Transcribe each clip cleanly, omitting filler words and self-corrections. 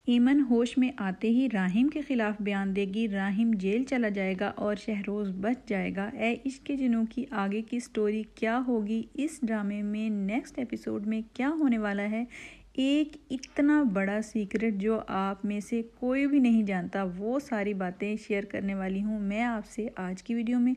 ایمن ہوش میں آتے ہی راہیم کے خلاف بیان دے گی، راہیم جیل چلا جائے گا اور شہروز بچ جائے گا۔ اے عشق کے جنوں کی آگے کی سٹوری کیا ہوگی؟ اس ڈرامے میں نیکسٹ ایپیسوڈ میں کیا ہونے والا ہے؟ ایک اتنا بڑا سیکرٹ جو آپ میں سے کوئی بھی نہیں جانتا، وہ ساری باتیں شیئر کرنے والی ہوں میں آپ سے آج کی ویڈیو میں۔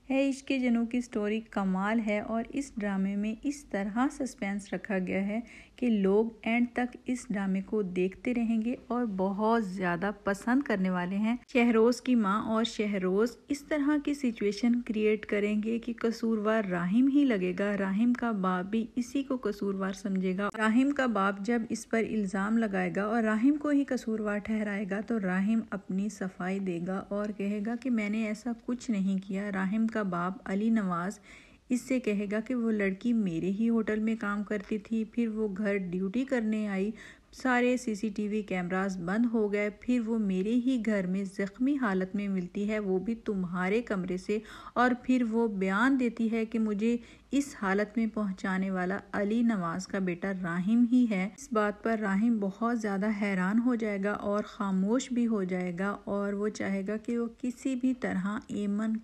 اے عشق کے جنوں کی سٹوری کمال ہے اور اس ڈرامے میں اس طرح سسپینس رکھا گیا ہے کہ لوگ اینڈ تک اس ڈرامے کو دیکھتے رہیں گے اور بہت زیادہ پسند کرنے والے ہیں۔ شہروز کی ماں اور شہروز اس طرح کی سچویشن کریٹ کریں گے کہ قصوروار راہیم ہی لگے گا، راہیم کا باپ بھی اسی کو قصوروار سمجھے گا۔ راہیم کا باپ جب اس پر الزام لگائے گا اور راہیم کو ہی قصوروار ٹھہرائے گا تو راہیم اپنی صفائی دے گا اور کہے گا کہ میں نے ایسا کچھ نہیں کیا۔ راہیم کا باپ علی نواز اس سے کہے گا کہ وہ لڑکی میرے ہی ہوٹل میں کام کرتی تھی، پھر وہ گھر ڈیوٹی کرنے آئی، سارے CCTV کیمراز بند ہو گئے، پھر وہ میرے ہی گھر میں زخمی حالت میں ملتی ہے، وہ بھی تمہارے کمرے سے، اور پھر وہ بیان دیتی ہے کہ مجھے اس حالت میں پہنچانے والا علی نواز کا بیٹا راہیم ہی ہے۔ اس بات پر راہیم بہت زیادہ حیران ہو جائے گا اور خاموش بھی ہو جائے گا اور وہ چاہے گا کہ وہ کسی بھی طرح ایمن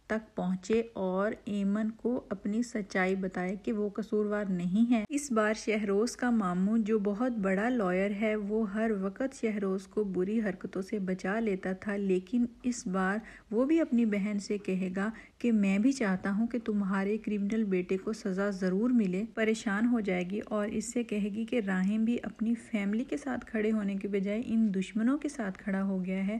تک پہنچے اور ایمن کو اپنی سچائی بتائے کہ وہ قصوروار نہیں ہے۔ اس بار شہروز کا ماموں جو بہت بڑا لائر ہے، وہ ہر وقت شہروز کو بری حرکتوں سے بچا لیتا تھا، لیکن اس بار وہ بھی اپنی بہن سے کہے گا کہ میں بھی چاہتا ہوں کہ تمہارے کرمنل بیٹے کو سزا ضرور ملے۔ پریشان ہو جائے گی اور اس سے کہے گی کہ راہیم بھی اپنی فیملی کے ساتھ کھڑے ہونے کے بجائے ان دشمنوں کے ساتھ کھڑا ہو گیا ہے۔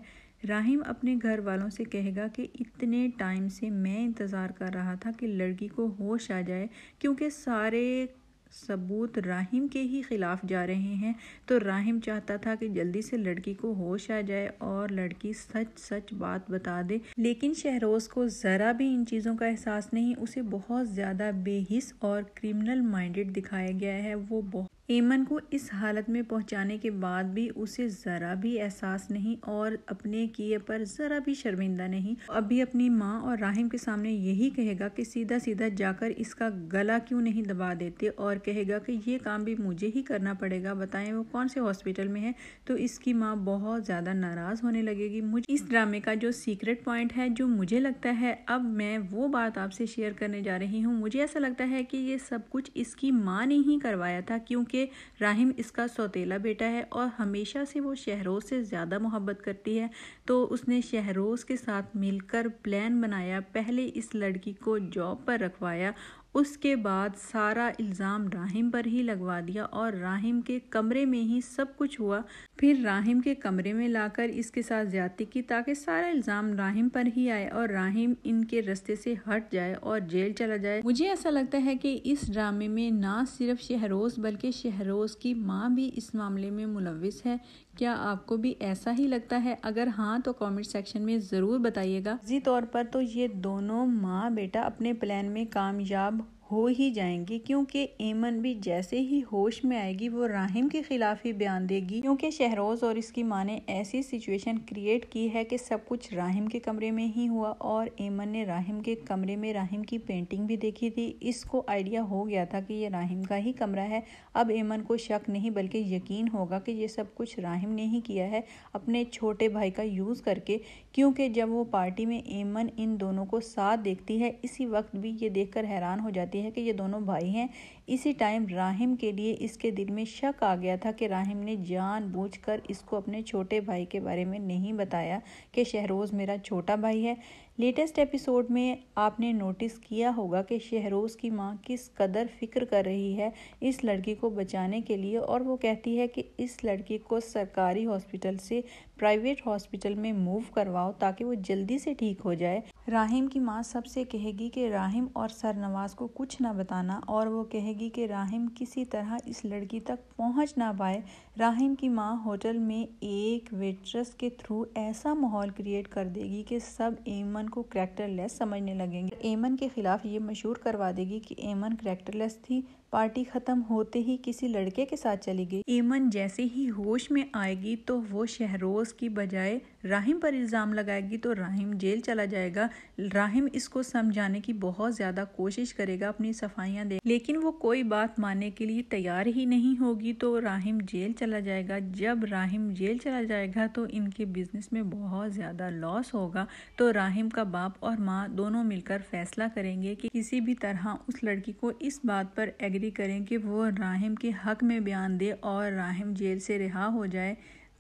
راہیم اپنے گھر والوں سے کہے گا کہ اتنے ٹائم سے میں انتظار کر رہا تھا کہ لڑکی کو ہوش آ جائے، کیونکہ سارے ثبوت راہیم کے ہی خلاف جا رہے ہیں، تو راہیم چاہتا تھا کہ جلدی سے لڑکی کو ہوش آ جائے اور لڑکی سچ بات بتا دے۔ لیکن شہروز کو ذرا بھی ان چیزوں کا احساس نہیں، اسے بہت زیادہ بے حس اور کرمنل مائنڈڈ دکھایا گیا ہے۔ وہ ایمن کو اس حالت میں پہنچانے کے بعد بھی اسے ذرا بھی احساس نہیں اور اپنے کیے پر ذرا بھی شرمندہ نہیں۔ اب بھی اپنی ماں اور راہیم کے سامنے یہی کہے گا کہ سیدھا جا کر اس کا گلا کیوں نہیں دبا دیتے، اور کہے گا کہ یہ کام بھی مجھے ہی کرنا پڑے گا، بتائیں وہ کون سے ہاسپٹل میں ہے۔ تو اس کی ماں بہت زیادہ ناراض ہونے لگے گی۔ مجھے اس ڈرامے کا جو سیکرٹ پوائنٹ ہے، جو مجھے لگتا ہے، اب میں وہ بات آپ سے شیئر کرنے جا رہی ہوں۔ مجھے ایسا لگتا ہے کہ یہ سب کچھ اس کی ماں نے ہی کروایا تھا، کیونکہ راہیم اس کا سوتیلا بیٹا ہے اور ہمیشہ سے وہ شہروز سے زیادہ محبت کرتی ہے، تو اس نے شہروز کے ساتھ مل کر پلان بنایا، پہلے اس لڑکی کو جاب پر رکھوایا، اس کے بعد سارا الزام راہیم پر ہی لگوا دیا اور راہیم کے کمرے میں ہی سب کچھ ہوا، پھر راہیم کے کمرے میں لا کر اس کے ساتھ زیادتی کی تاکہ سارا الزام راہیم پر ہی آئے اور راہیم ان کے رستے سے ہٹ جائے اور جیل چلا جائے۔ مجھے ایسا لگتا ہے کہ اس ڈرامے میں نہ صرف شہروز بلکہ شہروز کی ماں بھی اس معاملے میں ملوث ہے۔ کیا آپ کو بھی ایسا ہی لگتا ہے؟ اگر ہاں تو کامنٹ سیکشن میں ضرور بتائیے گا۔ ذاتی طور پر تو یہ دونوں ماں بیٹا اپنے پلان میں کامیاب ہو ہی جائیں گی، کیونکہ ایمن بھی جیسے ہی ہوش میں آئے گی وہ راہیم کے خلاف ہی بیان دے گی، کیونکہ شہروز اور اس کی ماں نے ایسی سچویشن کریٹ کی ہے کہ سب کچھ راہیم کے کمرے میں ہی ہوا، اور ایمن نے راہیم کے کمرے میں راہیم کی پینٹنگ بھی دیکھی تھی، اس کو آئیڈیا ہو گیا تھا کہ یہ راہیم کا ہی کمرہ ہے۔ اب ایمن کو شک نہیں بلکہ یقین ہوگا کہ یہ سب کچھ راہیم نے ہی کیا ہے اپنے چھوٹے بھائی کا یوز کر کے، کیونکہ جب وہ پارٹی میں ایمن ان دونوں کو ساتھ دیکھتی ہے، اسی وقت بھی یہ دیکھ کر حیران ہو جاتی ہے کہ یہ دونوں بھائی ہیں۔ اسی ٹائم راہیم کے لیے اس کے دل میں شک آ گیا تھا کہ راہیم نے جان بوجھ کر اس کو اپنے چھوٹے بھائی کے بارے میں نہیں بتایا کہ شہروز میرا چھوٹا بھائی ہے۔ لیٹسٹ ایپیسوڈ میں آپ نے نوٹس کیا ہوگا کہ شہروز کی ماں کس قدر فکر کر رہی ہے اس لڑکی کو بچانے کے لیے، اور وہ کہتی ہے کہ اس لڑکی کو سرکاری ہاسپٹل سے پرائیویٹ ہاسپٹل میں موو کرواؤ تاکہ وہ جلدی سے ٹھیک ہو جائے۔ راہیم کی ماں سب سے کہے گی کہ راہیم اور سرنواز کو کچھ نہ بتانا، اور وہ کہے گی کہ راہیم کسی طرح اس لڑکی تک پہنچ نہ پائے۔ راہیم کی ماں ہوٹل میں ایک ویٹرس کے تھرو ایسا ماحول کریٹ کر دے گی کہ سب ایمن کو کریکٹر لیس سمجھنے لگیں گے۔ ایمن کے خلاف یہ مشہور کروا دے گی کہ ایمن کریکٹر لیس تھی، پارٹی ختم ہوتے ہی کسی لڑکے کے ساتھ چلی گئی۔ ایمن جیسے ہی ہوش میں آئے گی تو وہ شہروز کی بجائے راہیم پر الزام لگائے گی، تو راہیم جیل چلا جائے گا۔ راہیم اس کو سمجھانے کی بہت زیادہ کوشش کرے گا، اپنی صفائیاں دے، لیکن وہ کوئی بات ماننے کے لیے تیار ہی نہیں ہوگی، تو راہیم جیل چلا چلا جائے گا، جب راحم جیل چلا جائے گا تو ان کے بزنس میں بہت زیادہ لاس ہوگا۔ تو راحم کا باپ اور ماں دونوں مل کر فیصلہ کریں گے کہ کسی بھی طرح اس لڑکی کو اس بات پر ایگری کریں کہ وہ راحم کے حق میں بیان دے اور راحم جیل سے رہا ہو جائے۔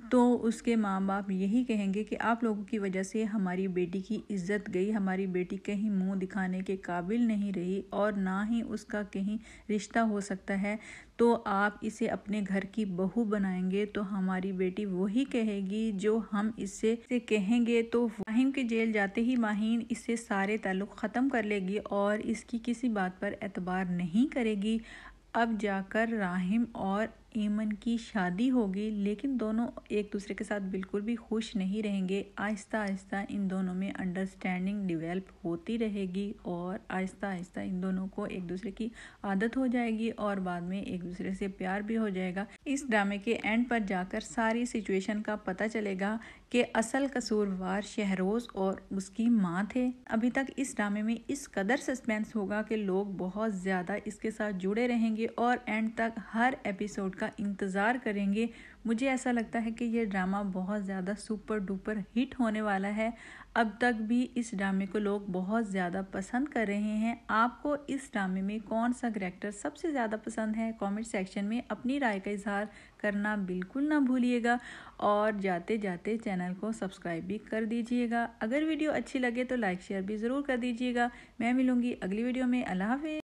تو اس کے ماں باپ یہی کہیں گے کہ آپ لوگوں کی وجہ سے ہماری بیٹی کی عزت گئی، ہماری بیٹی کہیں منہ دکھانے کے قابل نہیں رہی اور نہ ہی اس کا کہیں رشتہ ہو سکتا ہے، تو آپ اسے اپنے گھر کی بہو بنائیں گے تو ہماری بیٹی وہی کہے گی جو ہم اس سے کہیں گے۔ تو راحم کے جیل جاتے ہی ماہین اس سے سارے تعلق ختم کر لے گی اور اس کی کسی بات پر اعتبار نہیں کرے گی۔ اب جا کر راحم اور ایمن کی شادی ہوگی، لیکن دونوں ایک دوسرے کے ساتھ بالکل بھی خوش نہیں رہیں گے۔ آہستہ آہستہ ان دونوں میں انڈرسٹینڈنگ ڈیولپ ہوتی رہے گی اور آہستہ آہستہ ان دونوں کو ایک دوسرے کی عادت ہو جائے گی اور بعد میں ایک دوسرے سے پیار بھی ہو جائے گا۔ اس ڈرامے کے اینڈ پر جا کر ساری سچویشن کا پتہ چلے گا کہ اصل قصوروار شہروز اور اس کی ماں تھے۔ ابھی تک اس ڈرامے میں اس قدر سسپینس ہوگا کہ لوگ بہت زیادہ اس کے ساتھ جڑے رہیں گے اور اینڈ تک ہر ایپیسوڈ کا انتظار کریں گے۔ مجھے ایسا لگتا ہے کہ یہ ڈرامہ بہت زیادہ سپر ڈوپر ہٹ ہونے والا ہے۔ اب تک بھی اس ڈرامے کو لوگ بہت زیادہ پسند کر رہے ہیں۔ آپ کو اس ڈرامے میں کون سا کریکٹر سب سے زیادہ پسند ہے؟ کامنٹ سیکشن میں اپنی رائے کا اظہار کرنا بالکل نہ بھولیے گا اور جاتے جاتے چینل کو سبسکرائب بھی کر دیجیے گا۔ اگر ویڈیو اچھی لگے تو لائک شیئر بھی ضرور کر دیجیے گا۔ میں ملوں گی اگلی ویڈیو میں۔ اللہ حافظ۔